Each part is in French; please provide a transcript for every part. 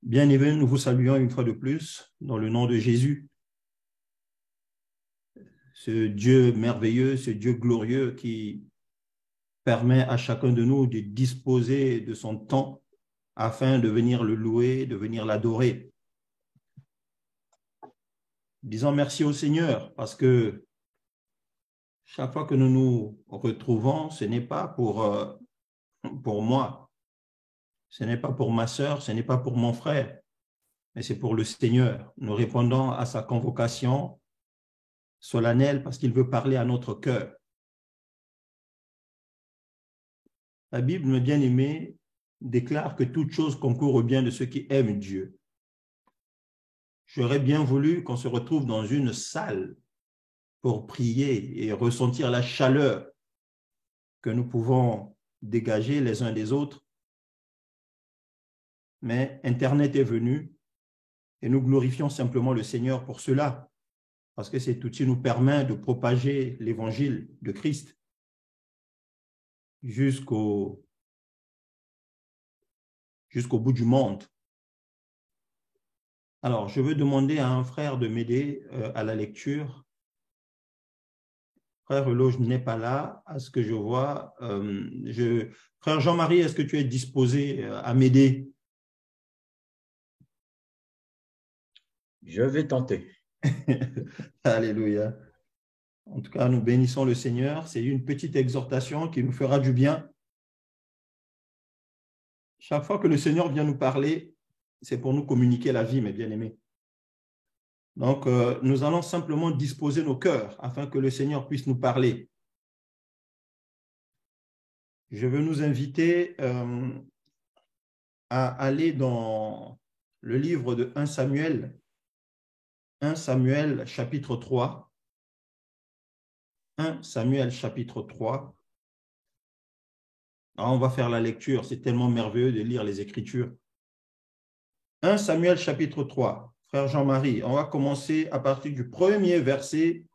Bien-aimés, nous vous saluons une fois de plus dans le nom de Jésus, ce Dieu merveilleux, ce Dieu glorieux qui permet à chacun de nous de disposer de son temps afin de venir le louer, de venir l'adorer. Disons merci au Seigneur parce que chaque fois que nous nous retrouvons, ce n'est pas pour moi, ce n'est pas pour ma sœur, ce n'est pas pour mon frère, mais c'est pour le Seigneur. Nous répondons à sa convocation solennelle parce qu'il veut parler à notre cœur. La Bible, mes bien-aimés, déclare que toute chose concourt au bien de ceux qui aiment Dieu. J'aurais bien voulu qu'on se retrouve dans une salle pour prier et ressentir la chaleur que nous pouvons dégager les uns des autres. Mais Internet est venu et nous glorifions simplement le Seigneur pour cela, parce que cet outil nous permet de propager l'évangile de Christ jusqu'au bout du monde. Alors, je veux demander à un frère de m'aider à la lecture. Frère Eloge n'est pas là, à ce que je vois. Frère Jean-Marie, est-ce que tu es disposé à m'aider? Je vais tenter. Alléluia. En tout cas, nous bénissons le Seigneur. C'est une petite exhortation qui nous fera du bien. Chaque fois que le Seigneur vient nous parler, c'est pour nous communiquer la vie, mes bien-aimés. Donc, nous allons simplement disposer nos cœurs afin que le Seigneur puisse nous parler. Je veux nous inviter à aller dans le livre de 1 Samuel chapitre 3. 1 Samuel chapitre 3. Alors, on va faire la lecture, c'est tellement merveilleux de lire les Écritures. 1 Samuel chapitre 3. Frère Jean-Marie, on va commencer à partir du premier verset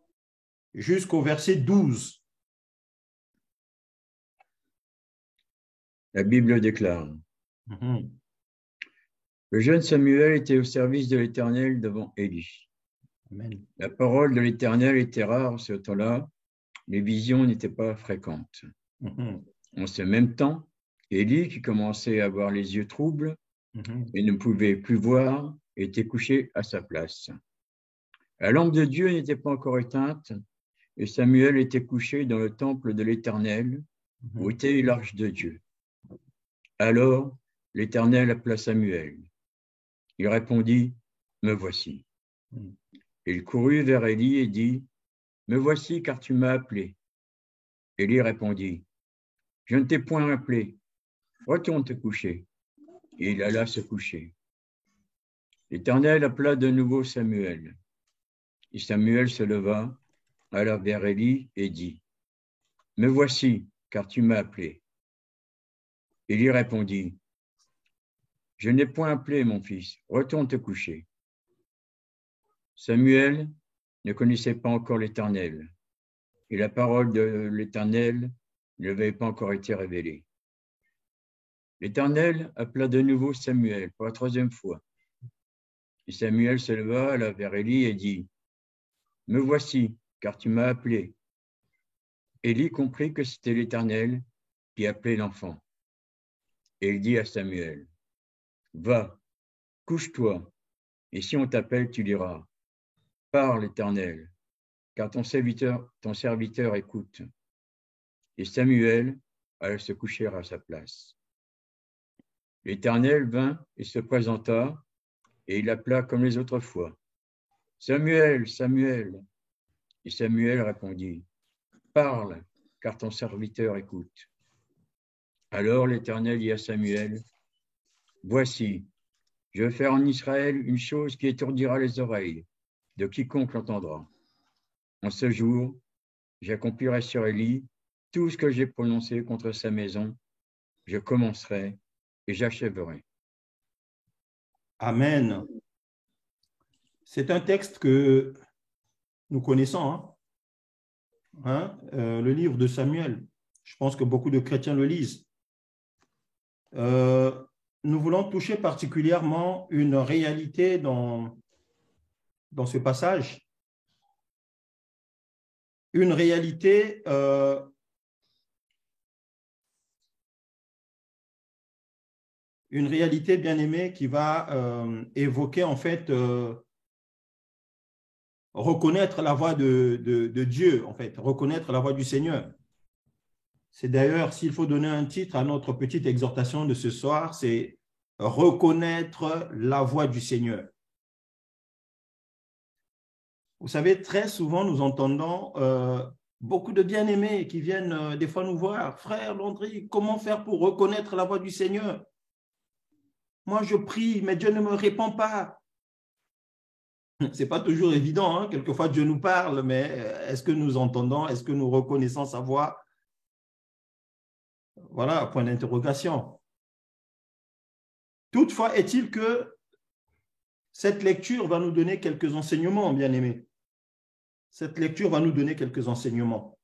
jusqu'au verset 12. La Bible déclare: Le jeune Samuel était au service de l'Éternel devant Élie. Amen. La parole de l'Éternel était rare ce temps-là, les visions n'étaient pas fréquentes. En ce même temps, Élie, qui commençait à avoir les yeux troubles et ne pouvait plus voir, était couché à sa place. La lampe de Dieu n'était pas encore éteinte, et Samuel était couché dans le temple de l'Éternel, où était l'arche de Dieu. Alors, l'Éternel appela Samuel. Il répondit: Me voici. Il courut vers Élie et dit: Me voici, car tu m'as appelé. Élie répondit: Je ne t'ai point appelé. Retourne te coucher. Et il alla se coucher. L'Éternel appela de nouveau Samuel. Et Samuel se leva, alla vers Élie et dit: Me voici, car tu m'as appelé. Élie répondit: Je n'ai point appelé, mon fils. Retourne te coucher. Samuel ne connaissait pas encore l'Éternel, et la parole de l'Éternel ne lui avait pas encore été révélée. L'Éternel appela de nouveau Samuel pour la troisième fois. Et Samuel se leva, alla vers Élie et dit: Me voici, car tu m'as appelé. Élie comprit que c'était l'Éternel qui appelait l'enfant. Et il dit à Samuel: Va, couche-toi, et si on t'appelle, tu diras: Parle, Éternel, car ton serviteur écoute. Et Samuel alla se coucher à sa place. L'Éternel vint et se présenta, et il appela comme les autres fois: Samuel, Samuel. Et Samuel répondit: Parle, car ton serviteur écoute. Alors l'Éternel dit à Samuel: Voici, je vais faire en Israël une chose qui étourdira les oreilles de quiconque l'entendra. En ce jour, j'accomplirai sur Élie tout ce que j'ai prononcé contre sa maison. Je commencerai et j'achèverai. Amen. C'est un texte que nous connaissons, le livre de Samuel. Je pense que beaucoup de chrétiens le lisent. nous voulons toucher particulièrement une réalité dans ce passage. Une réalité bien aimée qui va évoquer en fait reconnaître la voix de Dieu, en fait, reconnaître la voix du Seigneur. C'est d'ailleurs, s'il faut donner un titre à notre petite exhortation de ce soir, c'est reconnaître la voix du Seigneur. Vous savez, très souvent, nous entendons beaucoup de bien-aimés qui viennent des fois nous voir. Frère Landry, comment faire pour reconnaître la voix du Seigneur? Moi, je prie, mais Dieu ne me répond pas. Ce n'est pas toujours évident, hein? Quelquefois Dieu nous parle, mais est-ce que nous entendons, est-ce que nous reconnaissons sa voix? Voilà, point d'interrogation. Toutefois, est-il que cette lecture va nous donner quelques enseignements, bien-aimés? Cette lecture va nous donner quelques enseignements.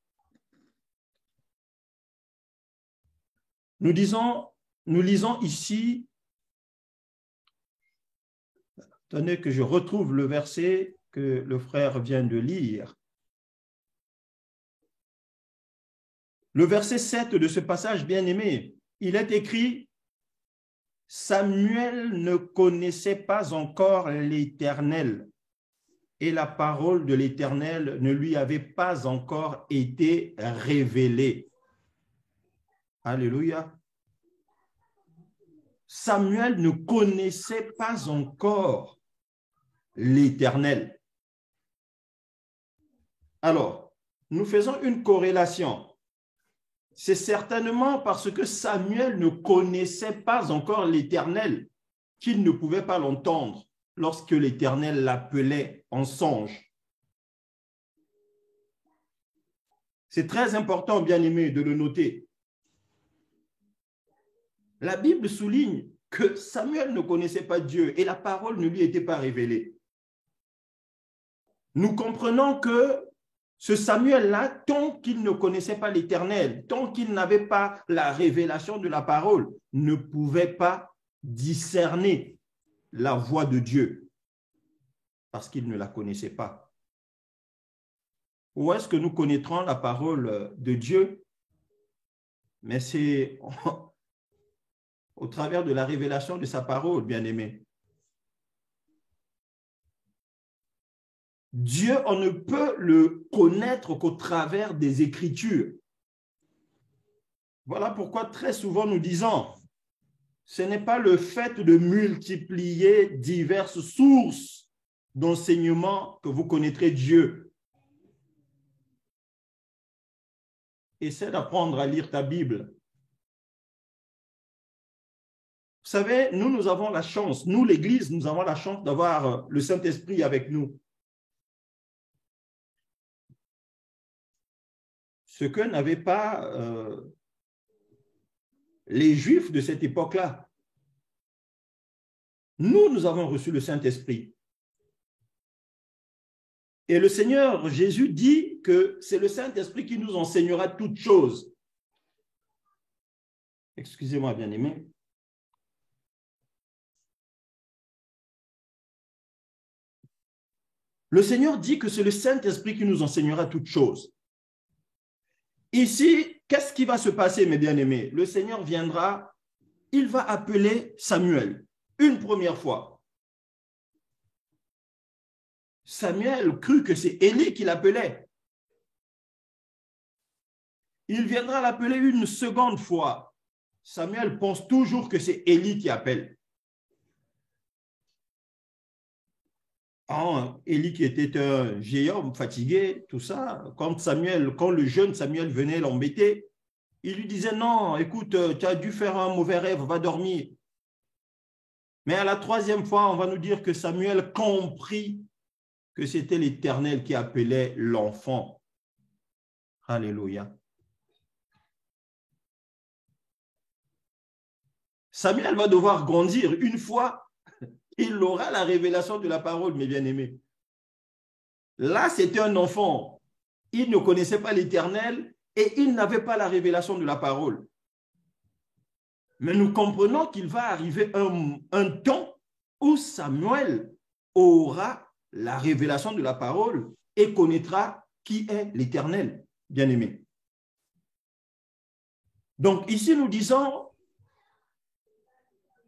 Nous lisons ici, attendez que je retrouve le verset que le frère vient de lire. Le verset 7 de ce passage bien-aimé, il est écrit « Samuel ne connaissait pas encore l'Éternel et la parole de l'Éternel ne lui avait pas encore été révélée. » Alléluia. Samuel ne connaissait pas encore l'Éternel. Alors, nous faisons une corrélation. C'est certainement parce que Samuel ne connaissait pas encore l'Éternel qu'il ne pouvait pas l'entendre lorsque l'Éternel l'appelait en songe. C'est très important, bien-aimé, de le noter. La Bible souligne que Samuel ne connaissait pas Dieu et la parole ne lui était pas révélée. Nous comprenons que ce Samuel-là, tant qu'il ne connaissait pas l'Éternel, tant qu'il n'avait pas la révélation de la parole, ne pouvait pas discerner la voix de Dieu parce qu'il ne la connaissait pas. Où est-ce que nous connaîtrons la parole de Dieu? Mais c'est au travers de la révélation de sa parole, bien-aimé. Dieu, on ne peut le connaître qu'au travers des Écritures. Voilà pourquoi très souvent nous disons, ce n'est pas le fait de multiplier diverses sources d'enseignement que vous connaîtrez Dieu. Essaie d'apprendre à lire ta Bible. Vous savez, nous avons la chance, nous l'Église, nous avons la chance d'avoir le Saint-Esprit avec nous. Ce que n'avaient pas les Juifs de cette époque-là. Nous avons reçu le Saint-Esprit. Et le Seigneur Jésus dit que c'est le Saint-Esprit qui nous enseignera toutes choses. Excusez-moi, bien-aimé. Le Seigneur dit que c'est le Saint-Esprit qui nous enseignera toutes choses. Ici, qu'est-ce qui va se passer, mes bien-aimés? Le Seigneur viendra, il va appeler Samuel une première fois. Samuel crut que c'est Élie qui l'appelait. Il viendra l'appeler une seconde fois. Samuel pense toujours que c'est Élie qui appelle. Élie qui était un vieil homme fatigué, tout ça, quand le jeune Samuel venait l'embêter, il lui disait non, écoute, tu as dû faire un mauvais rêve, va dormir. Mais à la troisième fois, on va nous dire que Samuel comprit que c'était l'Éternel qui appelait l'enfant. Alléluia. Samuel va devoir grandir une fois. Il aura la révélation de la parole, mes bien-aimés. Là, c'était un enfant. Il ne connaissait pas l'Éternel et il n'avait pas la révélation de la parole. Mais nous comprenons qu'il va arriver un temps où Samuel aura la révélation de la parole et connaîtra qui est l'Éternel, bien-aimé. Donc ici, nous disons,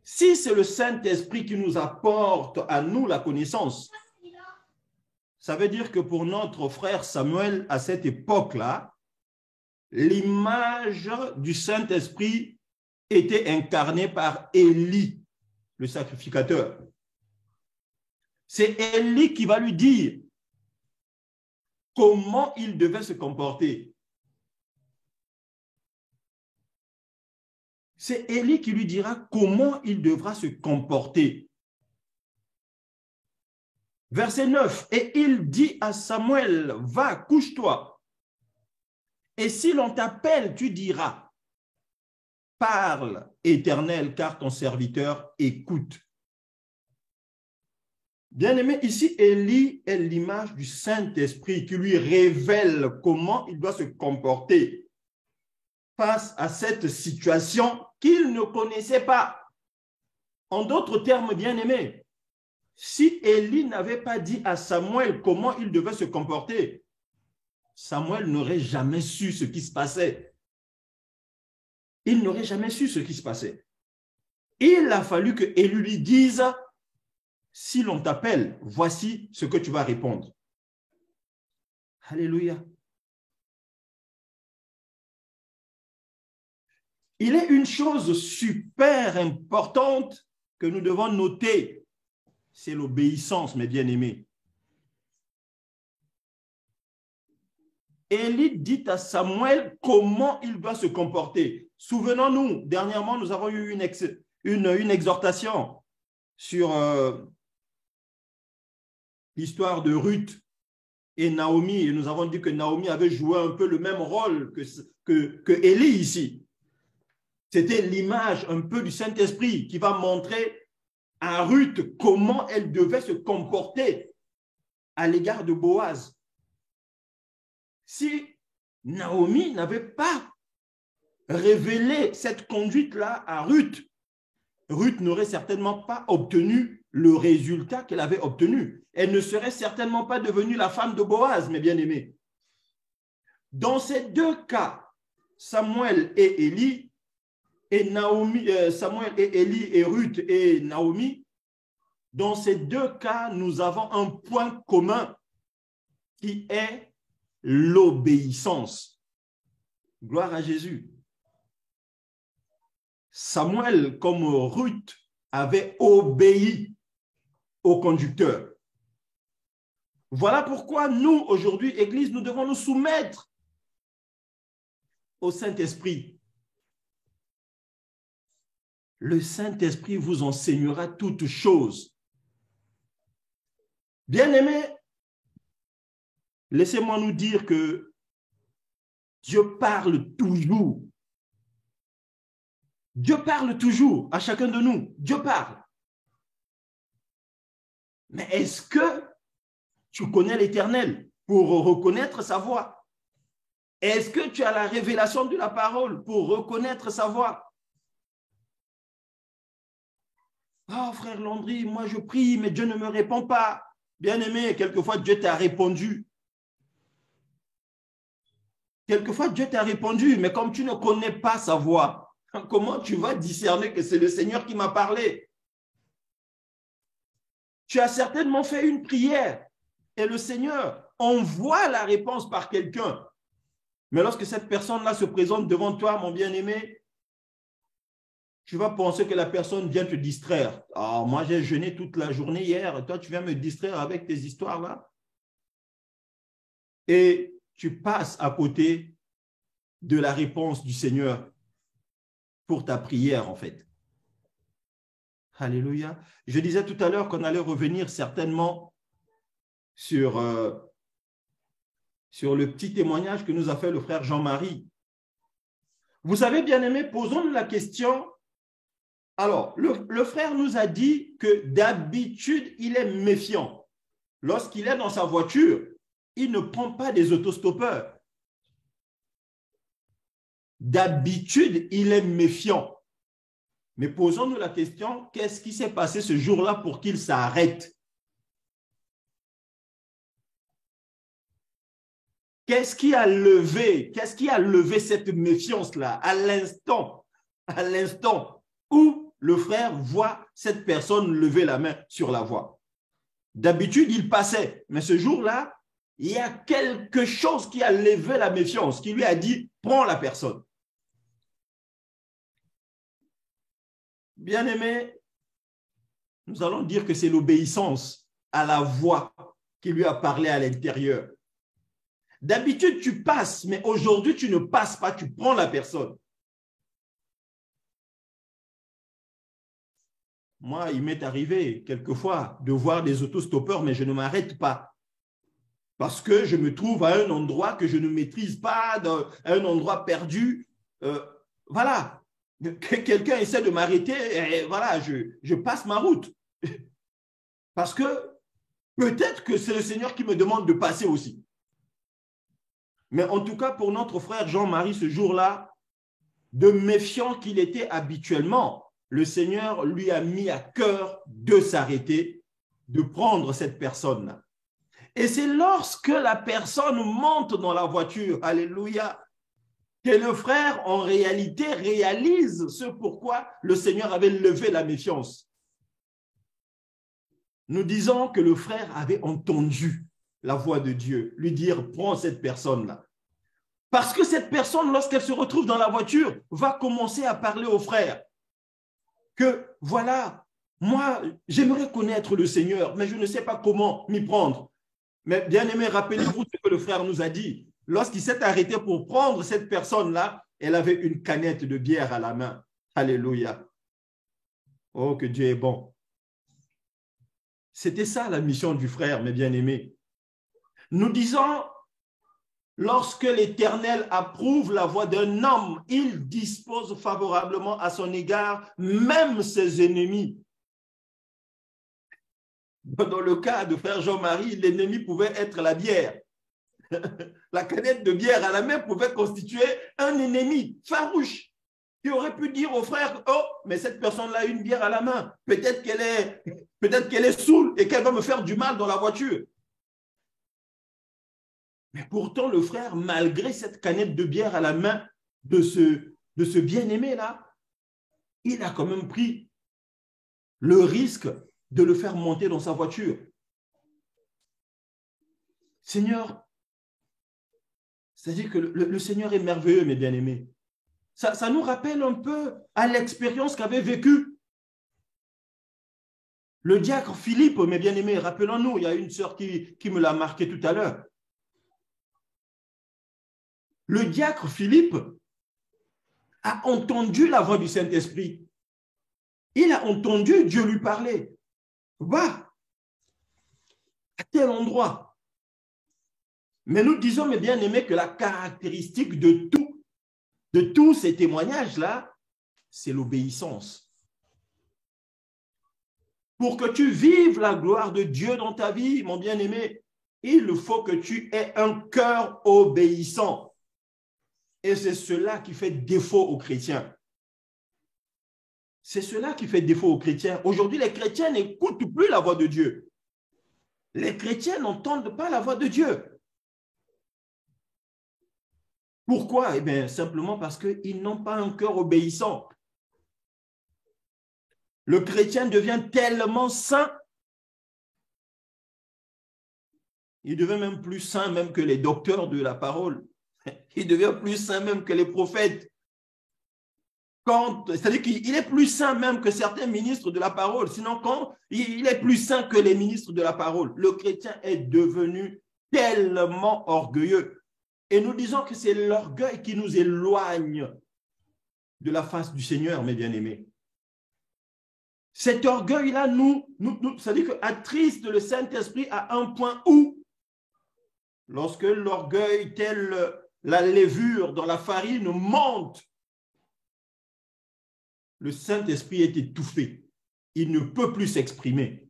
si c'est le Saint-Esprit qui nous apporte à nous la connaissance, ça veut dire que pour notre frère Samuel, à cette époque-là, l'image du Saint-Esprit était incarnée par Élie, le sacrificateur. C'est Élie qui va lui dire comment il devait se comporter. C'est Élie qui lui dira comment il devra se comporter. Verset 9, et il dit à Samuel, va, couche-toi. Et si l'on t'appelle, tu diras, parle, Éternel, car ton serviteur écoute. Bien-aimé, ici, Élie est l'image du Saint-Esprit qui lui révèle comment il doit se comporter face à cette situation qu'il ne connaissait pas. En d'autres termes, bien-aimé, si Élie n'avait pas dit à Samuel comment il devait se comporter, Samuel n'aurait jamais su ce qui se passait. Il n'aurait jamais su ce qui se passait. Il a fallu que Élie lui dise, si l'on t'appelle, voici ce que tu vas répondre. Alléluia. Il est une chose super importante que nous devons noter, c'est l'obéissance, mes bien-aimés. Élie dit à Samuel comment il doit se comporter. Souvenons-nous, dernièrement, nous avons eu une exhortation sur l'histoire de Ruth et Naomi, et nous avons dit que Naomi avait joué un peu le même rôle que Élie ici. C'était l'image un peu du Saint-Esprit qui va montrer à Ruth comment elle devait se comporter à l'égard de Boaz. Si Naomi n'avait pas révélé cette conduite-là à Ruth, Ruth n'aurait certainement pas obtenu le résultat qu'elle avait obtenu. Elle ne serait certainement pas devenue la femme de Boaz, mes bien-aimés. Dans ces deux cas, Samuel et Élie, et Naomi, Samuel et Élie et Ruth et Naomi, dans ces deux cas, nous avons un point commun qui est l'obéissance. Gloire à Jésus. Samuel, comme Ruth, avait obéi au conducteur. Voilà pourquoi nous, aujourd'hui, Église, nous devons nous soumettre au Saint-Esprit. Le Saint-Esprit vous enseignera toutes choses. Bien-aimés, laissez-moi nous dire que Dieu parle toujours. Dieu parle toujours à chacun de nous. Dieu parle. Mais est-ce que tu connais l'Éternel pour reconnaître sa voix? Est-ce que tu as la révélation de la parole pour reconnaître sa voix? Oh, frère Landry, moi je prie, mais Dieu ne me répond pas. Bien-aimé, quelquefois Dieu t'a répondu. Quelquefois Dieu t'a répondu, mais comme tu ne connais pas sa voix, comment tu vas discerner que c'est le Seigneur qui m'a parlé? Tu as certainement fait une prière et le Seigneur envoie la réponse par quelqu'un. Mais lorsque cette personne-là se présente devant toi, mon bien-aimé, tu vas penser que la personne vient te distraire. Ah, moi, j'ai jeûné toute la journée hier, et toi, tu viens me distraire avec tes histoires-là. Et tu passes à côté de la réponse du Seigneur pour ta prière, en fait. Alléluia. Je disais tout à l'heure qu'on allait revenir certainement sur le petit témoignage que nous a fait le frère Jean-Marie. Vous savez, bien-aimés, posons-nous la question. Alors, le frère nous a dit que d'habitude, il est méfiant. Lorsqu'il est dans sa voiture, il ne prend pas des autostoppeurs. D'habitude, il est méfiant. Mais posons-nous la question, qu'est-ce qui s'est passé ce jour-là pour qu'il s'arrête? Qu'est-ce qui a levé cette méfiance-là à l'instant où le frère voit cette personne lever la main sur la voie? D'habitude, il passait, mais ce jour-là, il y a quelque chose qui a levé la méfiance, qui lui a dit, prends la personne. Bien-aimé, nous allons dire que c'est l'obéissance à la voix qui lui a parlé à l'intérieur. D'habitude, tu passes, mais aujourd'hui, tu ne passes pas, tu prends la personne. Moi, il m'est arrivé quelquefois de voir des autostoppeurs, mais je ne m'arrête pas. Parce que je me trouve à un endroit que je ne maîtrise pas, à un endroit perdu. Voilà. Quelqu'un essaie de m'arrêter et voilà, je passe ma route. Parce que peut-être que c'est le Seigneur qui me demande de passer aussi. Mais en tout cas, pour notre frère Jean-Marie, ce jour-là, de méfiant qu'il était habituellement, le Seigneur lui a mis à cœur de s'arrêter, de prendre cette personne-là. Et c'est lorsque la personne monte dans la voiture, alléluia, que le frère, en réalité, réalise ce pourquoi le Seigneur avait levé la méfiance. Nous disons que le frère avait entendu la voix de Dieu, lui dire, prends cette personne-là. Parce que cette personne, lorsqu'elle se retrouve dans la voiture, va commencer à parler au frère. Que voilà, moi, j'aimerais connaître le Seigneur, mais je ne sais pas comment m'y prendre. Mais bien aimé, rappelez-vous ce que le frère nous a dit. Lorsqu'il s'est arrêté pour prendre cette personne-là, elle avait une canette de bière à la main. Alléluia. Oh, que Dieu est bon. C'était ça la mission du frère, mes bien-aimés. Nous disons, lorsque l'Éternel approuve la voie d'un homme, il dispose favorablement à son égard, même ses ennemis. Dans le cas de frère Jean-Marie, l'ennemi pouvait être la bière. La canette de bière à la main pouvait constituer un ennemi farouche qui aurait pu dire au frère, oh, mais cette personne-là a une bière à la main. Peut-être qu'elle est saoule et qu'elle va me faire du mal dans la voiture. Mais pourtant, le frère, malgré cette canette de bière à la main de ce bien-aimé-là, il a quand même pris le risque de le faire monter dans sa voiture. Seigneur, c'est-à-dire que le Seigneur est merveilleux, mes bien-aimés. Ça nous rappelle un peu à l'expérience qu'avait vécue le diacre Philippe, mes bien-aimés. Rappelons-nous, il y a une sœur qui me l'a marqué tout à l'heure. Le diacre Philippe a entendu la voix du Saint-Esprit. Il a entendu Dieu lui parler. Va à tel endroit. Mais nous disons, mes bien-aimés, que la caractéristique de tous ces témoignages-là, c'est l'obéissance. Pour que tu vives la gloire de Dieu dans ta vie, mon bien-aimé, il faut que tu aies un cœur obéissant. Et c'est cela qui fait défaut aux chrétiens. C'est cela qui fait défaut aux chrétiens. Aujourd'hui, les chrétiens n'écoutent plus la voix de Dieu. Les chrétiens n'entendent pas la voix de Dieu. Pourquoi? Eh bien, simplement parce qu'ils n'ont pas un cœur obéissant. Le chrétien devient tellement saint, il devient même plus saint même que les docteurs de la parole. Il devient plus saint même que les prophètes. C'est-à-dire qu'il est plus saint même que certains ministres de la parole. Sinon, quand il est plus saint que les ministres de la parole. Le chrétien est devenu tellement orgueilleux. Et nous disons que c'est l'orgueil qui nous éloigne de la face du Seigneur, mes bien-aimés. Cet orgueil-là, c'est-à-dire qu'attriste le Saint-Esprit à un point où, lorsque l'orgueil, tel la levure dans la farine, monte, le Saint-Esprit est étouffé. Il ne peut plus s'exprimer,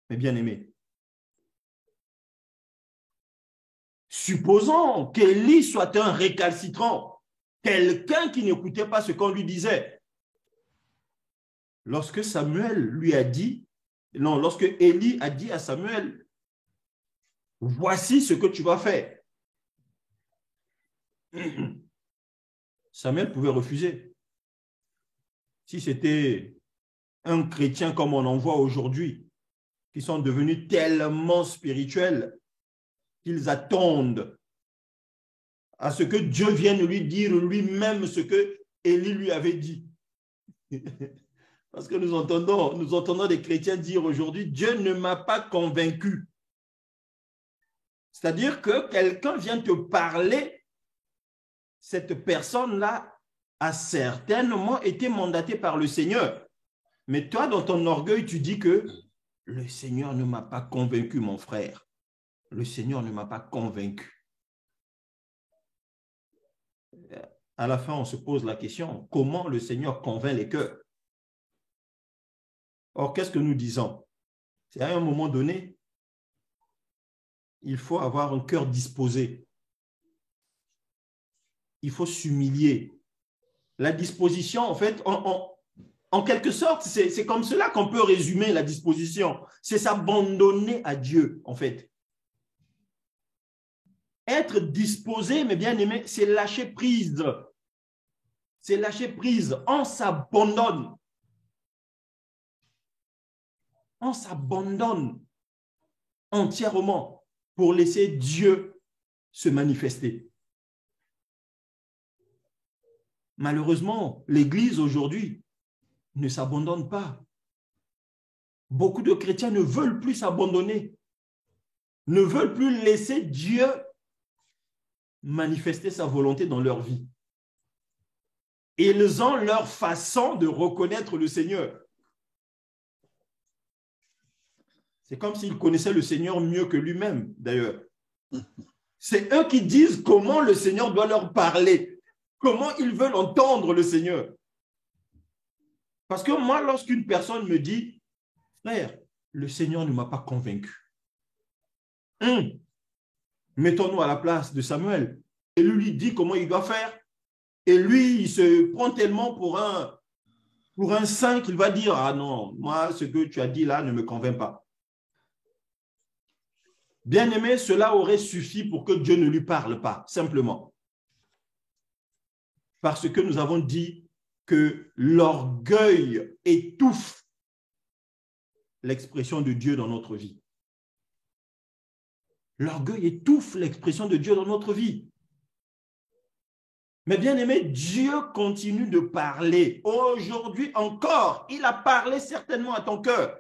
mes bien-aimés. Supposons qu'Élie soit un récalcitrant, quelqu'un qui n'écoutait pas ce qu'on lui disait. lorsque Samuel lui a dit, non, lorsque Élie a dit à Samuel, voici ce que tu vas faire. Samuel pouvait refuser. Si c'était un chrétien comme on en voit aujourd'hui, qui sont devenus tellement spirituels qu'ils attendent à ce que Dieu vienne lui dire lui-même ce que Élie lui avait dit. Parce que nous entendons des chrétiens dire aujourd'hui, Dieu ne m'a pas convaincu. C'est-à-dire que quelqu'un vient te parler, cette personne-là a certainement été mandatée par le Seigneur. Mais toi, dans ton orgueil, tu dis que le Seigneur ne m'a pas convaincu, mon frère. Le Seigneur ne m'a pas convaincu. À la fin, on se pose la question, comment le Seigneur convainc les cœurs? Or, qu'est-ce que nous disons? C'est à un moment donné, il faut avoir un cœur disposé. Il faut s'humilier. La disposition, en fait, en quelque sorte, c'est comme cela qu'on peut résumer la disposition. C'est s'abandonner à Dieu, en fait. Être disposé, mes bien-aimés, c'est lâcher prise. C'est lâcher prise. On s'abandonne. On s'abandonne entièrement pour laisser Dieu se manifester. Malheureusement, l'Église aujourd'hui ne s'abandonne pas. Beaucoup de chrétiens ne veulent plus s'abandonner, ne veulent plus laisser Dieu manifester sa volonté dans leur vie. Ils ont leur façon de reconnaître le Seigneur. C'est comme s'ils connaissaient le Seigneur mieux que lui-même, d'ailleurs. C'est eux qui disent comment le Seigneur doit leur parler, comment ils veulent entendre le Seigneur. Parce que moi, lorsqu'une personne me dit, frère, le Seigneur ne m'a pas convaincu. Mettons-nous à la place de Samuel. Et lui dit comment il doit faire. Et lui, il se prend tellement pour un saint qu'il va dire, ah non, moi, ce que tu as dit là ne me convainc pas. Bien-aimé, cela aurait suffi pour que Dieu ne lui parle pas, simplement. Parce que nous avons dit que l'orgueil étouffe l'expression de Dieu dans notre vie. L'orgueil étouffe l'expression de Dieu dans notre vie. Mais bien aimé, Dieu continue de parler. Aujourd'hui encore, il a parlé certainement à ton cœur.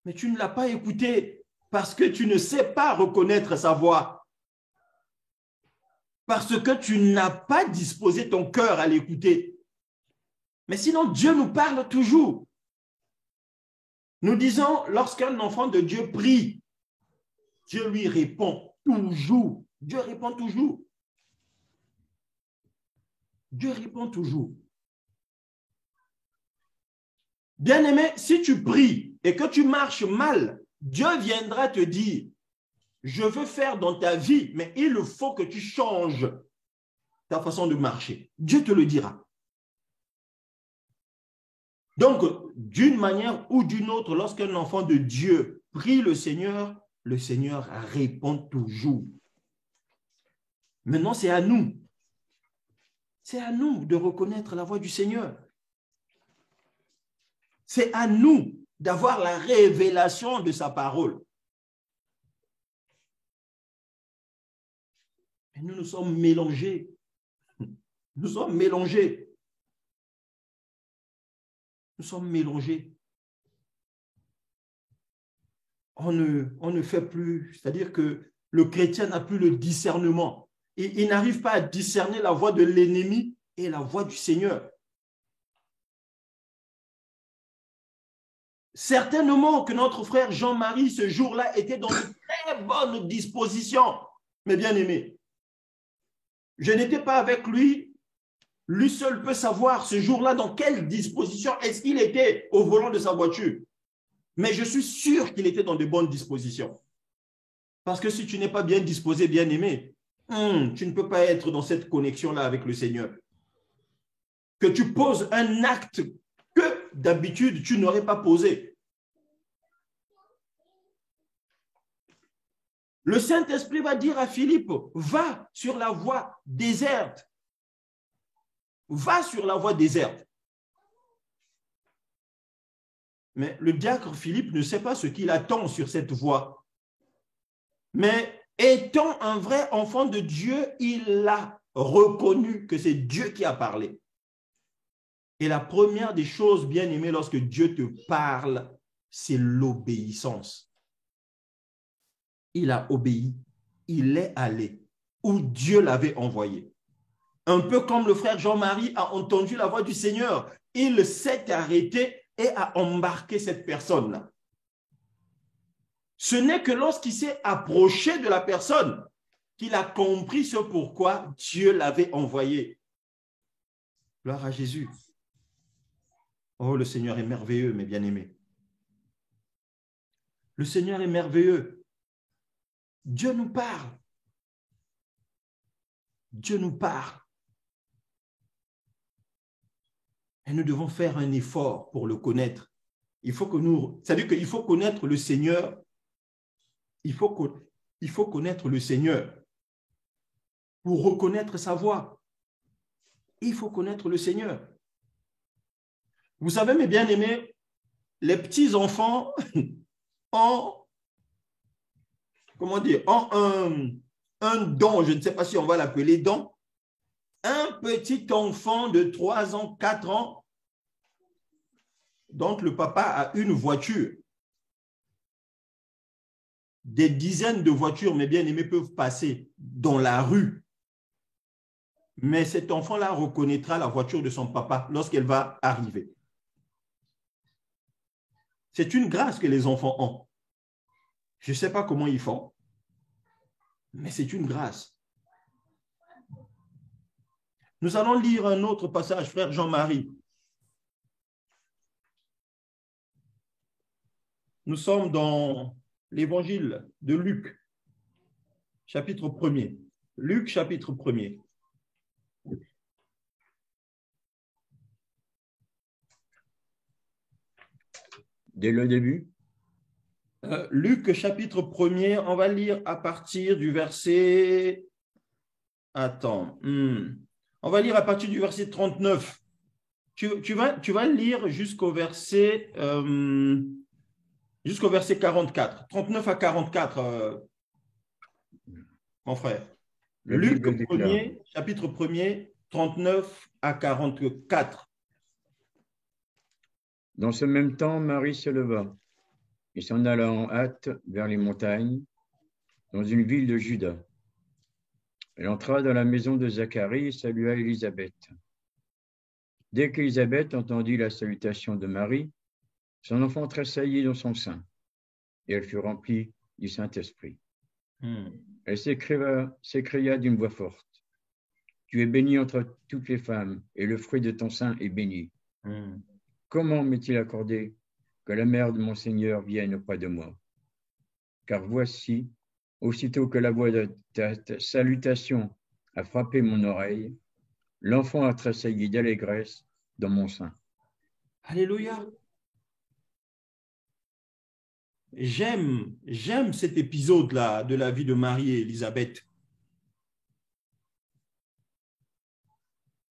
Mais tu ne l'as pas écouté parce que tu ne sais pas reconnaître sa voix. Parce que tu n'as pas disposé ton cœur à l'écouter. Mais sinon, Dieu nous parle toujours. Nous disons, lorsqu'un enfant de Dieu prie, Dieu lui répond toujours. Dieu répond toujours. Dieu répond toujours. Bien-aimé, si tu pries et que tu marches mal, Dieu viendra te dire, je veux faire dans ta vie, mais il faut que tu changes ta façon de marcher. Dieu te le dira. Donc, d'une manière ou d'une autre, lorsqu'un enfant de Dieu prie le Seigneur répond toujours. Maintenant, c'est à nous. C'est à nous de reconnaître la voix du Seigneur. C'est à nous d'avoir la révélation de sa parole. Et nous sommes mélangés. Nous sommes mélangés. Nous sommes mélangés. On ne fait plus, c'est-à-dire que le chrétien n'a plus le discernement. Il n'arrive pas à discerner la voix de l'ennemi et la voix du Seigneur. Certainement que notre frère Jean-Marie, ce jour-là, était dans de très bonnes dispositions, mes bien-aimés. Je n'étais pas avec lui. Lui seul peut savoir ce jour-là dans quelle disposition est-ce qu'il était au volant de sa voiture. Mais je suis sûr qu'il était dans de bonnes dispositions. Parce que si tu n'es pas bien disposé, bien-aimé, tu ne peux pas être dans cette connexion-là avec le Seigneur. Que tu poses un acte que d'habitude, tu n'aurais pas posé. Le Saint-Esprit va dire à Philippe, va sur la voie déserte. Va sur la voie déserte. Mais le diacre Philippe ne sait pas ce qu'il attend sur cette voie. Mais étant un vrai enfant de Dieu, il a reconnu que c'est Dieu qui a parlé. Et la première des choses, bien aimé, lorsque Dieu te parle, c'est l'obéissance. Il a obéi, il est allé où Dieu l'avait envoyé. Un peu comme le frère Jean-Marie a entendu la voix du Seigneur. Il s'est arrêté et a embarqué cette personne-là. Ce n'est que lorsqu'il s'est approché de la personne qu'il a compris ce pourquoi Dieu l'avait envoyé. Gloire à Jésus. Oh, le Seigneur est merveilleux, mes bien-aimés. Le Seigneur est merveilleux. Dieu nous parle. Dieu nous parle. Et nous devons faire un effort pour le connaître. C'est-à-dire qu'il faut connaître le Seigneur. Il faut connaître le Seigneur pour reconnaître sa voix. Il faut connaître le Seigneur. Vous savez, mes bien-aimés, les petits-enfants ont, comment dire, ont un don, je ne sais pas si on va l'appeler don. Un petit enfant de 3 ans, 4 ans, dont le papa a une voiture. Des dizaines de voitures, mes bien-aimés, peuvent passer dans la rue. Mais cet enfant-là reconnaîtra la voiture de son papa lorsqu'elle va arriver. C'est une grâce que les enfants ont. Je ne sais pas comment ils font, mais c'est une grâce. Nous allons lire un autre passage, frère Jean-Marie. Nous sommes dans l'évangile de Luc, chapitre 1er. Luc, chapitre 1er. Dès le début? Luc, chapitre 1er, on va lire à partir du verset... Attends. On va lire à partir du verset 39. Tu vas lire jusqu'au verset 44. 39 à 44, mon frère. Luc 1er, chapitre 1er, 39 à 44. Dans ce même temps, Marie se leva et s'en alla en hâte vers les montagnes, dans une ville de Juda. Elle entra dans la maison de Zacharie et salua Élisabeth. Dès qu'Élisabeth entendit la salutation de Marie, son enfant tressaillit dans son sein, et elle fut remplie du Saint-Esprit. Elle s'écria d'une voix forte, « Tu es bénie entre toutes les femmes, et le fruit de ton sein est béni. Comment m'est-il accordé que la mère de mon Seigneur vienne auprès de moi? Car voici, aussitôt que la voix de ta salutation a frappé mon oreille, l'enfant a tressailli d'allégresse dans mon sein. » Alléluia. J'aime cet épisode-là de la vie de Marie et Élisabeth.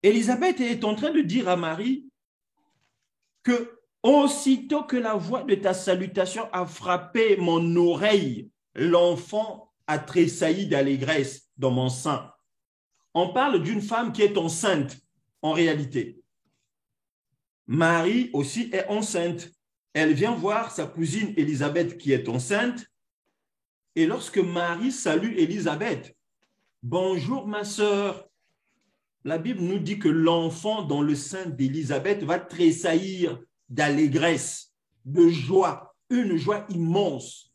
Élisabeth est en train de dire à Marie que aussitôt que la voix de ta salutation a frappé mon oreille, l'enfant a tressailli d'allégresse dans mon sein. On parle d'une femme qui est enceinte en réalité. Marie aussi est enceinte. Elle vient voir sa cousine Élisabeth qui est enceinte. Et lorsque Marie salue Élisabeth, « Bonjour ma sœur », la Bible nous dit que l'enfant dans le sein d'Élisabeth va tressaillir d'allégresse, de joie, une joie immense,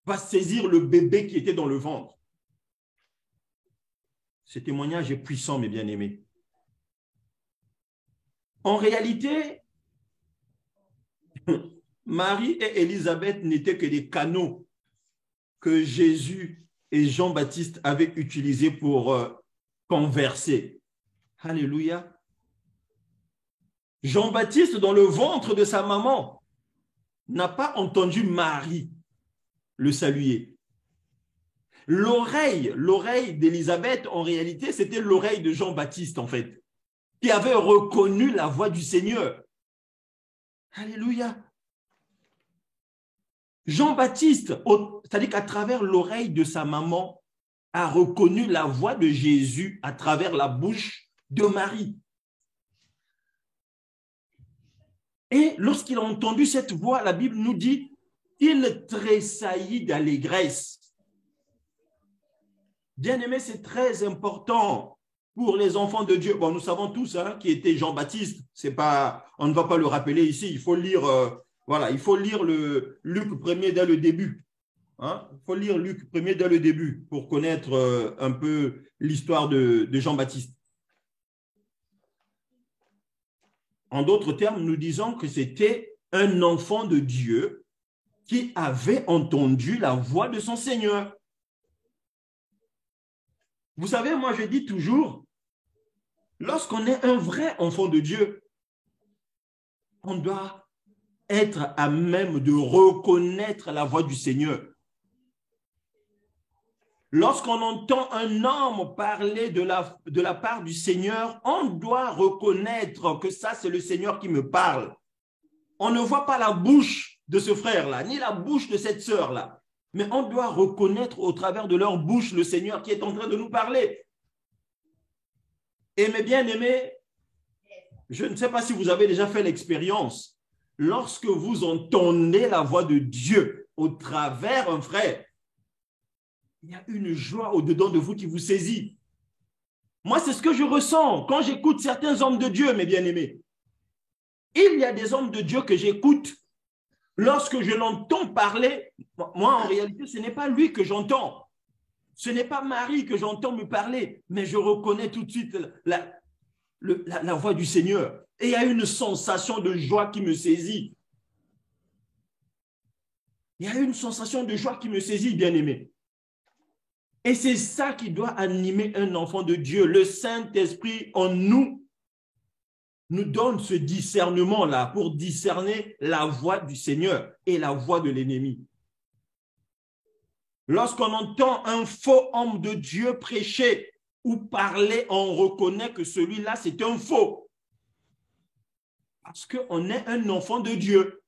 va saisir le bébé qui était dans le ventre. Ce témoignage est puissant, mes bien-aimés. En réalité, Marie et Élisabeth n'étaient que des canaux que Jésus et Jean-Baptiste avaient utilisés pour converser. Alléluia. Jean-Baptiste, dans le ventre de sa maman, n'a pas entendu Marie le saluer. L'oreille d'Élisabeth, en réalité, c'était l'oreille de Jean-Baptiste, en fait, qui avait reconnu la voix du Seigneur. Alléluia. Jean-Baptiste, c'est-à-dire qu'à travers l'oreille de sa maman, a reconnu la voix de Jésus à travers la bouche de Marie. Et lorsqu'il a entendu cette voix, la Bible nous dit, il tressaillit d'allégresse. Bien-aimé, c'est très important pour les enfants de Dieu. Bon, nous savons tous qui était Jean-Baptiste. C'est pas, on ne va pas le rappeler ici. Il faut lire, il faut lire le Luc 1er dès le début. Il faut lire Luc 1er dès le début pour connaître un peu l'histoire de Jean-Baptiste. En d'autres termes, nous disons que c'était un enfant de Dieu qui avait entendu la voix de son Seigneur. Vous savez, moi je dis toujours, lorsqu'on est un vrai enfant de Dieu, on doit être à même de reconnaître la voix du Seigneur. Lorsqu'on entend un homme parler de la part du Seigneur, on doit reconnaître que ça, c'est le Seigneur qui me parle. On ne voit pas la bouche de ce frère-là, ni la bouche de cette sœur-là, mais on doit reconnaître au travers de leur bouche le Seigneur qui est en train de nous parler. Et mes bien-aimés, je ne sais pas si vous avez déjà fait l'expérience, lorsque vous entendez la voix de Dieu au travers un frère, il y a une joie au-dedans de vous qui vous saisit. Moi, c'est ce que je ressens quand j'écoute certains hommes de Dieu, mes bien-aimés. Il y a des hommes de Dieu que j'écoute. Lorsque je l'entends parler, moi, en réalité, ce n'est pas lui que j'entends. Ce n'est pas Marie que j'entends me parler, mais je reconnais tout de suite la voix du Seigneur. Et il y a une sensation de joie qui me saisit. Il y a une sensation de joie qui me saisit, bien-aimé. Et c'est ça qui doit animer un enfant de Dieu. Le Saint-Esprit en nous donne ce discernement-là pour discerner la voix du Seigneur et la voix de l'ennemi. Lorsqu'on entend un faux homme de Dieu prêcher ou parler, on reconnaît que celui-là, c'est un faux. Parce qu'on est un enfant de Dieu.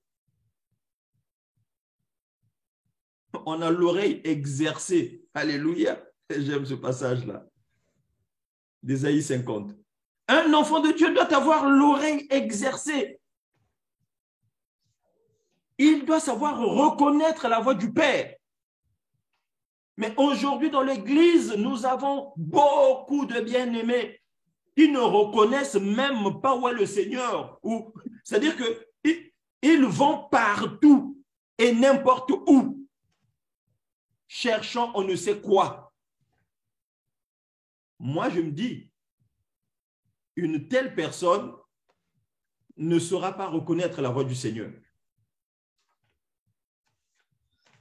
On a l'oreille exercée. Alléluia. J'aime ce passage-là. D'Ésaïe 50. Un enfant de Dieu doit avoir l'oreille exercée. Il doit savoir reconnaître la voix du Père. Mais aujourd'hui, dans l'Église, nous avons beaucoup de bien-aimés qui ne reconnaissent même pas où est le Seigneur. C'est-à-dire qu'ils vont partout et n'importe où, cherchant on ne sait quoi. Moi, je me dis, une telle personne ne saura pas reconnaître la voix du Seigneur.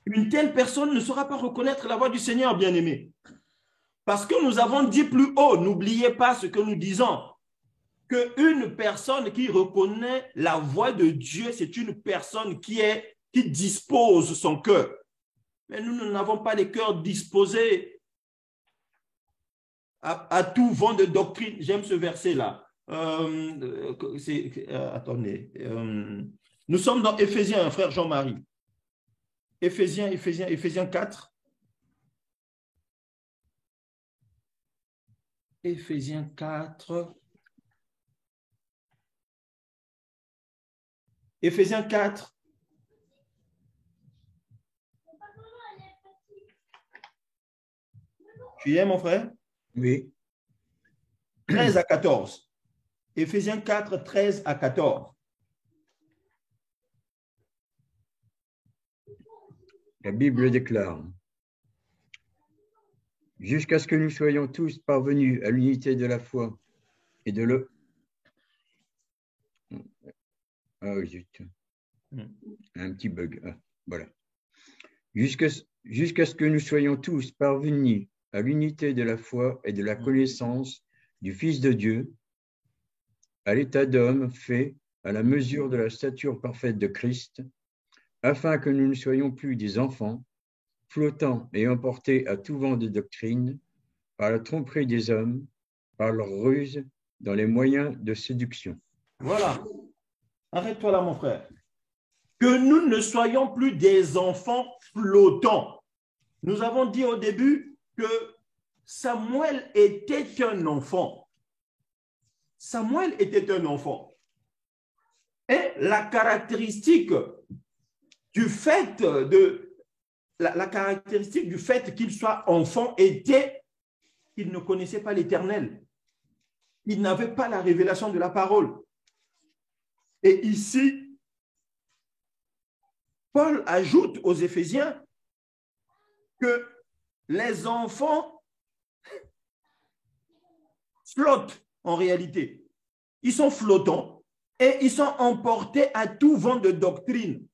Une telle personne ne saura pas reconnaître la voix du Seigneur, bien-aimé. Parce que nous avons dit plus haut, n'oubliez pas ce que nous disons, qu'une personne qui reconnaît la voix de Dieu, c'est une personne qui dispose son cœur. Mais nous n'avons pas les cœurs disposés à tout vent de doctrine. J'aime ce verset-là. Attendez. Nous sommes dans Éphésiens, frère Jean-Marie. Éphésiens 4. Éphésiens 4. Éphésiens 4. Tu y es, mon frère? Oui. 13 à 14. Éphésiens 4, 13 à 14. La Bible déclare: jusqu'à ce que nous soyons tous parvenus à l'unité de la foi et de le... Ah, zut. Un petit bug. Ah, voilà. Jusqu'à ce que nous soyons tous parvenus à l'unité de la foi et de la connaissance du Fils de Dieu, à l'état d'homme fait à la mesure de la stature parfaite de Christ, afin que nous ne soyons plus des enfants, flottant et emportés à tout vent de doctrine, par la tromperie des hommes, par leur ruse, dans les moyens de séduction. Voilà. Arrête-toi là, mon frère. Que nous ne soyons plus des enfants flottants. Nous avons dit au début que Samuel était un enfant. Samuel était un enfant. Et la caractéristique du fait qu'il soit enfant était qu'il ne connaissait pas l'Éternel. Il n'avait pas la révélation de la parole. Et ici, Paul ajoute aux Éphésiens que les enfants flottent en réalité. Ils sont flottants et ils sont emportés à tout vent de doctrine.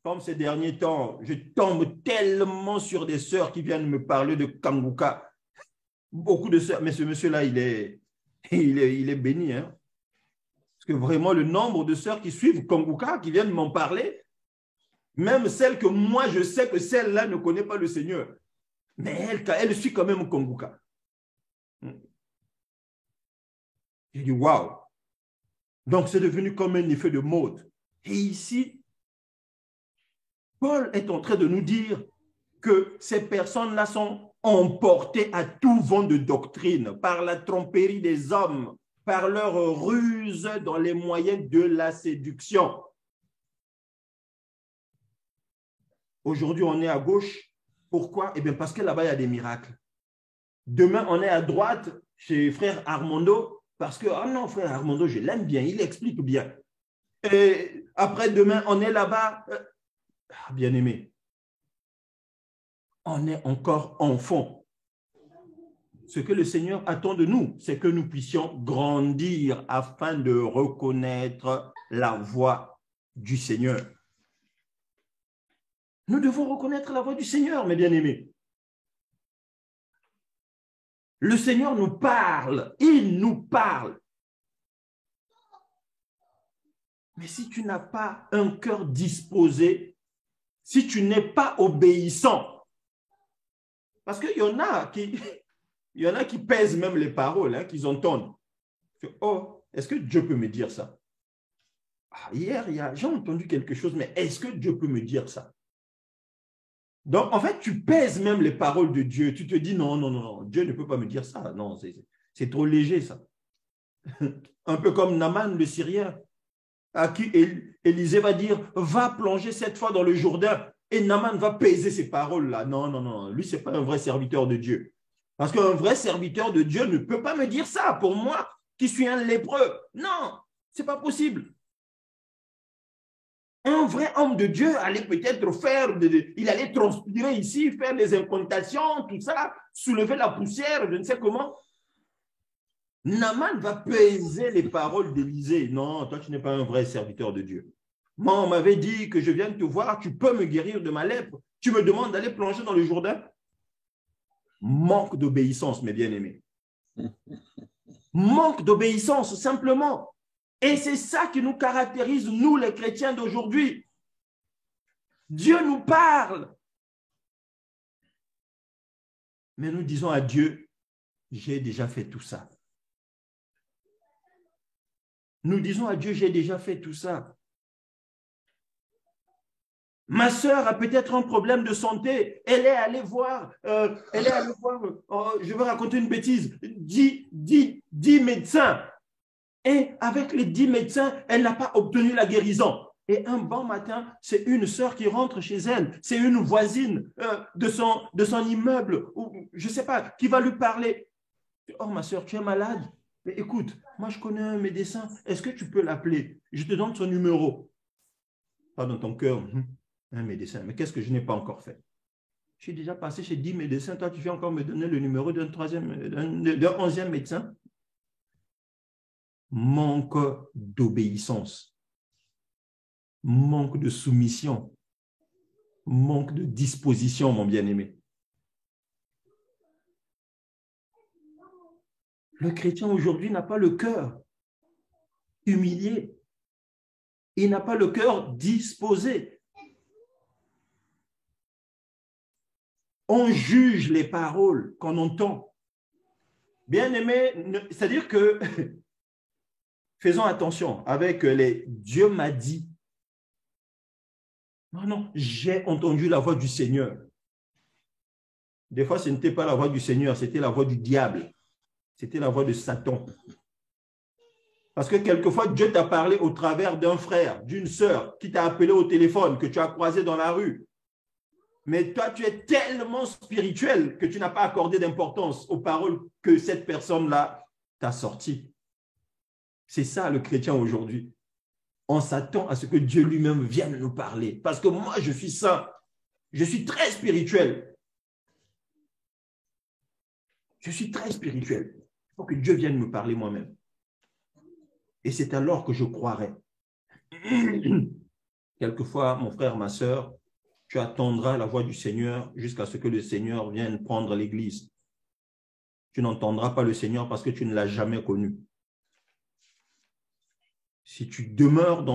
Comme ces derniers temps, je tombe tellement sur des sœurs qui viennent me parler de Kanguka. Beaucoup de sœurs, mais ce monsieur-là, il est béni. Hein? Parce que vraiment, le nombre de sœurs qui suivent Kanguka, qui viennent m'en parler, même celle que moi, je sais que celle-là ne connaît pas le Seigneur. Mais elle suit quand même Kanguka. J'ai dit, waouh! Donc, c'est devenu comme un effet de mode. Et ici, Paul est en train de nous dire que ces personnes-là sont emportées à tout vent de doctrine par la tromperie des hommes, par leur ruse dans les moyens de la séduction. Aujourd'hui, on est à gauche. Pourquoi? Eh bien, parce que là-bas, il y a des miracles. Demain, on est à droite chez frère Armando, parce que, ah non, frère Armando, je l'aime bien, il explique bien. Et après, demain, on est là-bas. Bien aimé, on est encore enfant. Ce que le Seigneur attend de nous, c'est que nous puissions grandir afin de reconnaître la voix du Seigneur. Nous devons reconnaître la voix du Seigneur, mes bien-aimés. Le Seigneur nous parle, il nous parle. Mais si tu n'as pas un cœur disposé, si tu n'es pas obéissant, parce qu'il y en a qui pèsent même les paroles, hein, qu'ils entendent. Oh, est-ce que Dieu peut me dire ça? Hier, j'ai entendu quelque chose, mais est-ce que Dieu peut me dire ça? Donc, en fait, tu pèses même les paroles de Dieu. Tu te dis, non, non, non, non, Dieu ne peut pas me dire ça. Non, c'est trop léger, ça. Un peu comme Naaman, le Syrien, à qui Élisée va dire, va plonger cette fois dans le Jourdain. Et Naaman va peser ces paroles-là. Non, non, non, lui, ce n'est pas un vrai serviteur de Dieu. Parce qu'un vrai serviteur de Dieu ne peut pas me dire ça pour moi, qui suis un lépreux. Non, ce n'est pas possible. Un vrai homme de Dieu allait peut-être il allait transpirer ici, faire des incantations, tout ça, soulever la poussière, je ne sais comment. Naaman va peser les paroles d'Élisée. Non, toi, tu n'es pas un vrai serviteur de Dieu. Moi, on m'avait dit que je viens te voir, tu peux me guérir de ma lèpre. Tu me demandes d'aller plonger dans le Jourdain. Manque d'obéissance, mes bien-aimés. Manque d'obéissance, simplement. Et c'est ça qui nous caractérise, nous, les chrétiens d'aujourd'hui. Dieu nous parle. Mais nous disons à Dieu, j'ai déjà fait tout ça. Nous disons à Dieu, j'ai déjà fait tout ça. Ma sœur a peut-être un problème de santé. Elle est allée voir, je vais raconter une bêtise, 10 médecins. Et avec les 10 médecins, elle n'a pas obtenu la guérison. Et un bon matin, c'est une sœur qui rentre chez elle, c'est une voisine de son immeuble, ou je ne sais pas, qui va lui parler. Oh, ma sœur, tu es malade? Mais écoute, moi je connais un médecin, est-ce que tu peux l'appeler? Je te donne son numéro. Pas dans ton cœur, un médecin, mais qu'est-ce que je n'ai pas encore fait? Je suis déjà passé chez 10 médecins, toi tu viens encore me donner le numéro d'un 11e médecin? Manque d'obéissance, manque de soumission, manque de disposition, mon bien-aimé. Le chrétien aujourd'hui n'a pas le cœur humilié. Il n'a pas le cœur disposé. On juge les paroles qu'on entend. Bien-aimé, c'est-à-dire que faisons attention avec les « Dieu m'a dit ». Non, non, j'ai entendu la voix du Seigneur. Des fois, ce n'était pas la voix du Seigneur, c'était la voix du diable. C'était la voix de Satan. Parce que quelquefois, Dieu t'a parlé au travers d'un frère, d'une sœur, qui t'a appelé au téléphone, que tu as croisé dans la rue. Mais toi, tu es tellement spirituel que tu n'as pas accordé d'importance aux paroles que cette personne-là t'a sorties. C'est ça le chrétien aujourd'hui. On s'attend à ce que Dieu lui-même vienne nous parler. Parce que moi, je suis saint. Je suis très spirituel. Je suis très spirituel. Il faut que Dieu vienne me parler moi-même. Et c'est alors que je croirai. Quelquefois, mon frère, ma sœur, tu attendras la voix du Seigneur jusqu'à ce que le Seigneur vienne prendre l'Église. Tu n'entendras pas le Seigneur parce que tu ne l'as jamais connu. Si tu demeures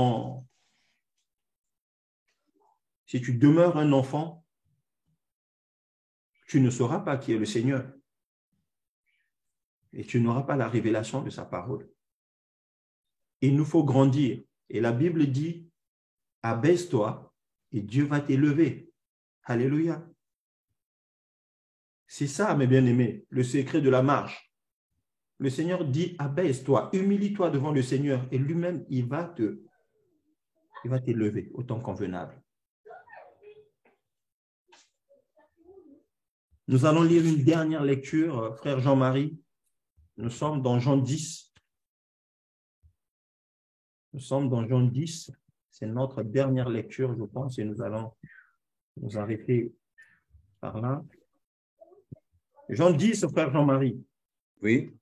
un enfant, tu ne sauras pas qui est le Seigneur. Et tu n'auras pas la révélation de sa parole. Il nous faut grandir. Et la Bible dit, abaisse-toi et Dieu va t'élever. Alléluia. C'est ça, mes bien-aimés, le secret de la marche. Le Seigneur dit, abaisse-toi, humilie-toi devant le Seigneur et lui-même, il va t'élever au temps convenable. Nous allons lire une dernière lecture, frère Jean-Marie. Nous sommes dans Jean 10. Nous sommes dans Jean 10. C'est notre dernière lecture, je pense, et nous allons nous arrêter par là. Jean 10, frère Jean-Marie. Oui.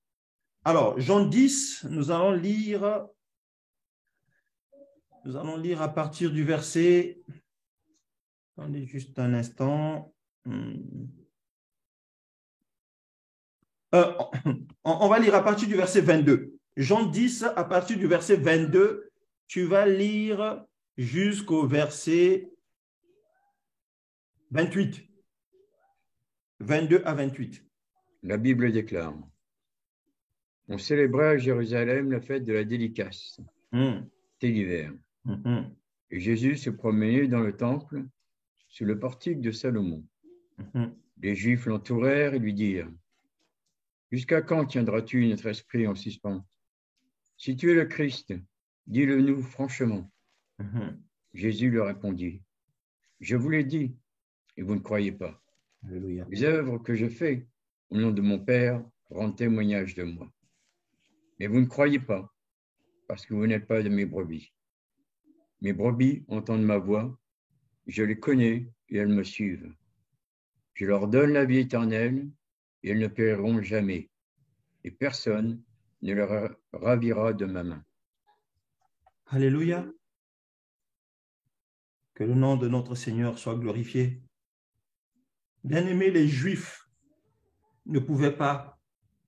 Alors, Jean 10, nous allons lire à partir du verset... Attendez juste un instant. On va lire à partir du verset 22. Jean 10, à partir du verset 22, tu vas lire jusqu'au verset 28. 22 à 28. La Bible déclare. On célébrait à Jérusalem la fête de la dédicace. C'était l'hiver. Et Jésus se promenait dans le temple sous le portique de Salomon. Les Juifs l'entourèrent et lui dirent, « Jusqu'à quand tiendras-tu notre esprit en suspens? Si tu es le Christ, dis-le-nous franchement. » Jésus leur répondit, « Je vous l'ai dit, et vous ne croyez pas. Alléluia. Les œuvres que je fais au nom de mon Père rendent témoignage de moi. Mais vous ne croyez pas, parce que vous n'êtes pas de mes brebis. Mes brebis entendent ma voix, je les connais et elles me suivent. Je leur donne la vie éternelle et elles ne périront jamais, et personne ne les ravira de ma main. » Alléluia. Que le nom de notre Seigneur soit glorifié. Bien-aimés, les Juifs ne pouvaient pas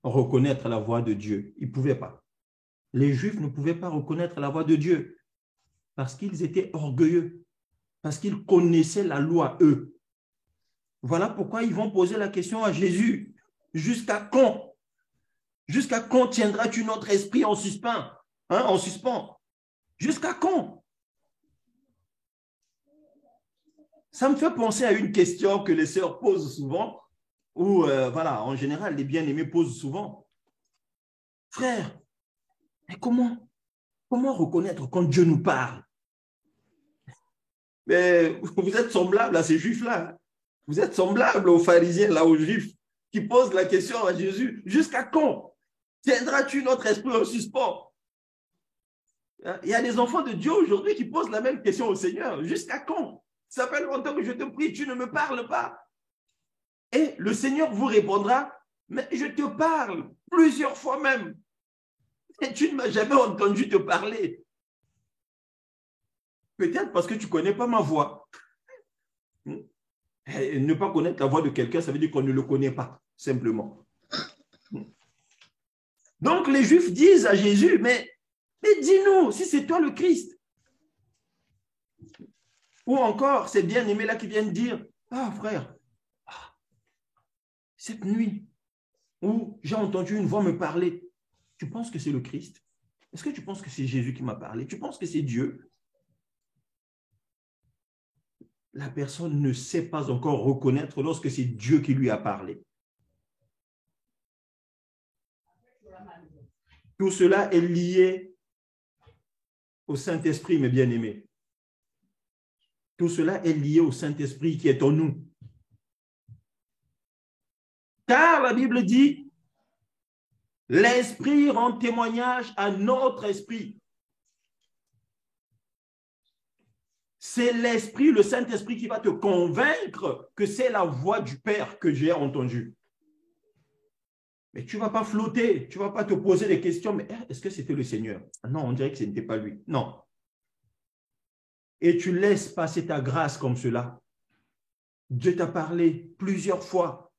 reconnaître la voix de Dieu. Ils ne pouvaient pas. Les Juifs ne pouvaient pas reconnaître la voix de Dieu parce qu'ils étaient orgueilleux, parce qu'ils connaissaient la loi, eux. Voilà pourquoi ils vont poser la question à Jésus. Jusqu'à quand? Jusqu'à quand tiendras-tu notre esprit en suspens? En suspens? Jusqu'à quand? Ça me fait penser à une question que les sœurs posent souvent, ou voilà, en général, les bien-aimés posent souvent. Frère, mais comment reconnaître quand Dieu nous parle? Mais vous êtes semblable à ces Juifs-là. Vous êtes semblable aux pharisiens, là, aux Juifs, qui posent la question à Jésus. Jusqu'à quand tiendras-tu notre esprit en suspens? Il y a des enfants de Dieu aujourd'hui qui posent la même question au Seigneur. Jusqu'à quand? Ça fait longtemps que je te prie, tu ne me parles pas. Et le Seigneur vous répondra, mais je te parle plusieurs fois même. Et tu ne m'as jamais entendu te parler. Peut-être parce que tu ne connais pas ma voix. Et ne pas connaître la voix de quelqu'un, ça veut dire qu'on ne le connaît pas, simplement. Donc les Juifs disent à Jésus, mais dis-nous, si c'est toi le Christ, Ou encore, ces bien-aimés-là qui viennent dire, ah frère, cette nuit où j'ai entendu une voix me parler, tu penses que c'est le Christ? Est-ce que tu penses que c'est Jésus qui m'a parlé? Tu penses que c'est Dieu? La personne ne sait pas encore reconnaître lorsque c'est Dieu qui lui a parlé. Tout cela est lié au Saint-Esprit, mes bien-aimés. Tout cela est lié au Saint-Esprit qui est en nous. Car la Bible dit, l'Esprit rend témoignage à notre esprit. C'est l'Esprit, le Saint-Esprit qui va te convaincre que c'est la voix du Père que j'ai entendue. Mais tu ne vas pas flotter, tu ne vas pas te poser des questions, mais est-ce que c'était le Seigneur? Non, on dirait que ce n'était pas lui. Non. Et tu laisses passer ta grâce comme cela. Dieu t'a parlé plusieurs fois,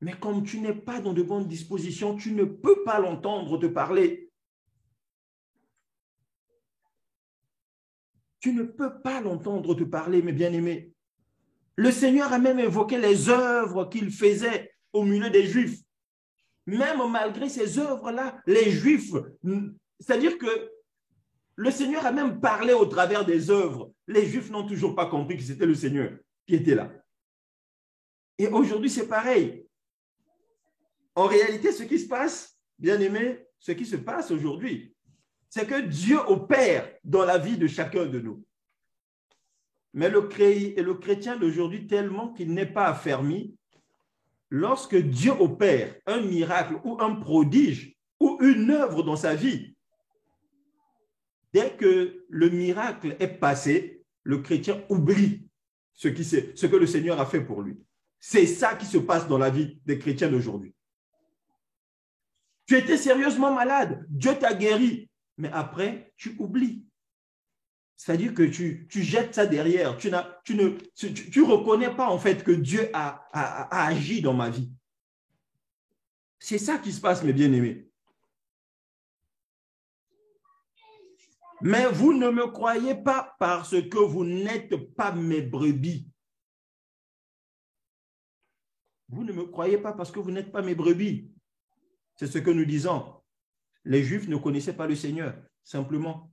mais comme tu n'es pas dans de bonnes dispositions, tu ne peux pas l'entendre te parler. Tu ne peux pas l'entendre te parler, mes bien-aimés. Le Seigneur a même évoqué les œuvres qu'il faisait au milieu des Juifs. Même malgré ces œuvres-là, les Juifs, c'est-à-dire que le Seigneur a même parlé au travers des œuvres. Les Juifs n'ont toujours pas compris que c'était le Seigneur qui était là. Et aujourd'hui, c'est pareil. En réalité, ce qui se passe, bien-aimés, ce qui se passe aujourd'hui, c'est que Dieu opère dans la vie de chacun de nous. Mais le chrétien d'aujourd'hui, tellement qu'il n'est pas affermi, lorsque Dieu opère un miracle ou un prodige ou une œuvre dans sa vie, dès que le miracle est passé, le chrétien oublie ce que le Seigneur a fait pour lui. C'est ça qui se passe dans la vie des chrétiens d'aujourd'hui. Tu étais sérieusement malade, Dieu t'a guéri, mais après, tu oublies. C'est-à-dire que tu jettes ça derrière. Tu ne reconnais pas en fait que Dieu a agi dans ma vie. C'est ça qui se passe, mes bien-aimés. Mais vous ne me croyez pas parce que vous n'êtes pas mes brebis. Vous ne me croyez pas parce que vous n'êtes pas mes brebis. C'est ce que nous disons. Les Juifs ne connaissaient pas le Seigneur, simplement.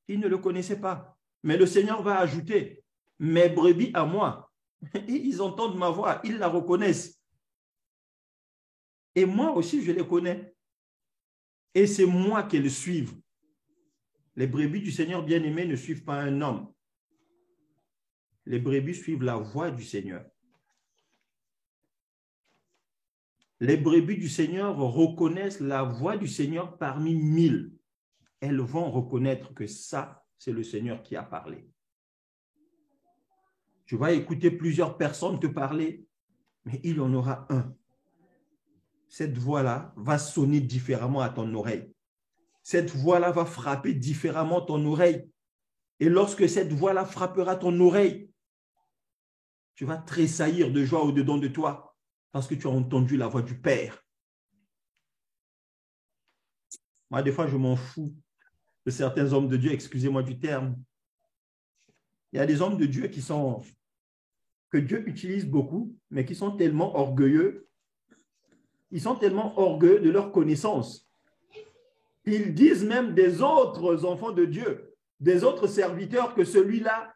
Ils ne le connaissaient pas. Mais le Seigneur va ajouter mes brebis à moi. Et ils entendent ma voix, ils la reconnaissent. Et moi aussi, je les connais. Et c'est moi qui les suivent. Les brebis du Seigneur bien-aimé ne suivent pas un homme. Les brebis suivent la voix du Seigneur. Les brebis du Seigneur reconnaissent la voix du Seigneur parmi 1000. Elles vont reconnaître que ça, c'est le Seigneur qui a parlé. Tu vas écouter plusieurs personnes te parler, mais il y en aura un. Cette voix-là va sonner différemment à ton oreille. Cette voix-là va frapper différemment ton oreille. Et lorsque cette voix-là frappera ton oreille, tu vas tressaillir de joie au-dedans de toi parce que tu as entendu la voix du Père. Moi, des fois, je m'en fous de certains hommes de Dieu, excusez-moi du terme. Il y a des hommes de Dieu que Dieu utilise beaucoup, mais qui sont tellement orgueilleux. Ils sont tellement orgueilleux de leur connaissance. Ils disent même des autres enfants de Dieu, des autres serviteurs que celui-là,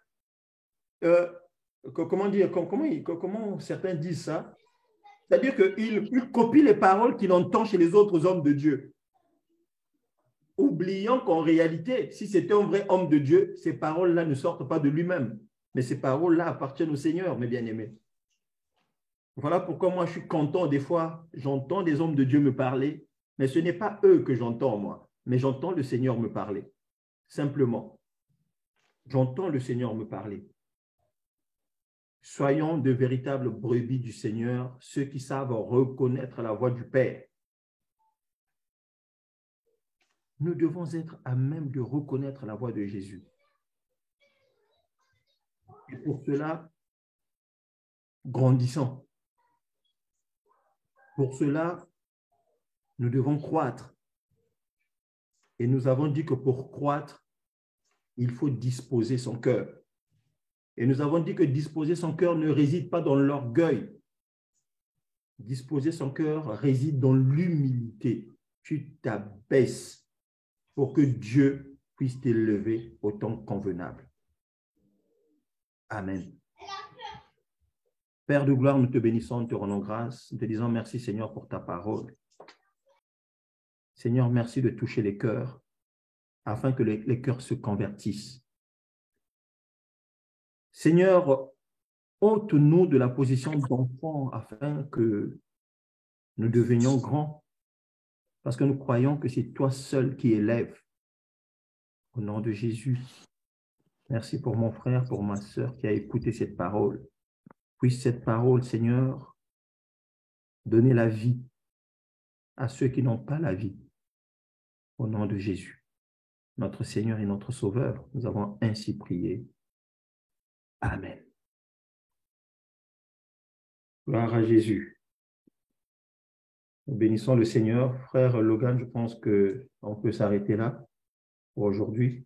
comment certains disent ça? C'est-à-dire qu'ils copient les paroles qu'il entend chez les autres hommes de Dieu. Oubliant qu'en réalité, si c'était un vrai homme de Dieu, ces paroles-là ne sortent pas de lui-même. Mais ces paroles-là appartiennent au Seigneur, mes bien-aimés. Voilà pourquoi moi, je suis content. Des fois, j'entends des hommes de Dieu me parler, mais ce n'est pas eux que j'entends, moi. Mais j'entends le Seigneur me parler. Simplement. J'entends le Seigneur me parler. Soyons de véritables brebis du Seigneur, ceux qui savent reconnaître la voix du Père. Nous devons être à même de reconnaître la voix de Jésus. Et pour cela, grandissons. Pour cela, nous devons croître. Et nous avons dit que pour croître, il faut disposer son cœur. Et nous avons dit que disposer son cœur ne réside pas dans l'orgueil. Disposer son cœur réside dans l'humilité. Tu t'abaisses pour que Dieu puisse t'élever au temps convenable. Amen. Père de gloire, nous te bénissons, nous te rendons grâce, nous te disons merci Seigneur pour ta parole. Seigneur, merci de toucher les cœurs afin que les cœurs se convertissent. Seigneur, ôte-nous de la position d'enfant afin que nous devenions grands, parce que nous croyons que c'est toi seul qui élèves. Au nom de Jésus, merci pour mon frère, pour ma sœur qui a écouté cette parole. Puisse cette parole, Seigneur, donner la vie à ceux qui n'ont pas la vie. Au nom de Jésus, notre Seigneur et notre Sauveur, nous avons ainsi prié. Amen. Gloire à Jésus. Nous bénissons le Seigneur. Frère Logan, je pense qu'on peut s'arrêter là pour aujourd'hui.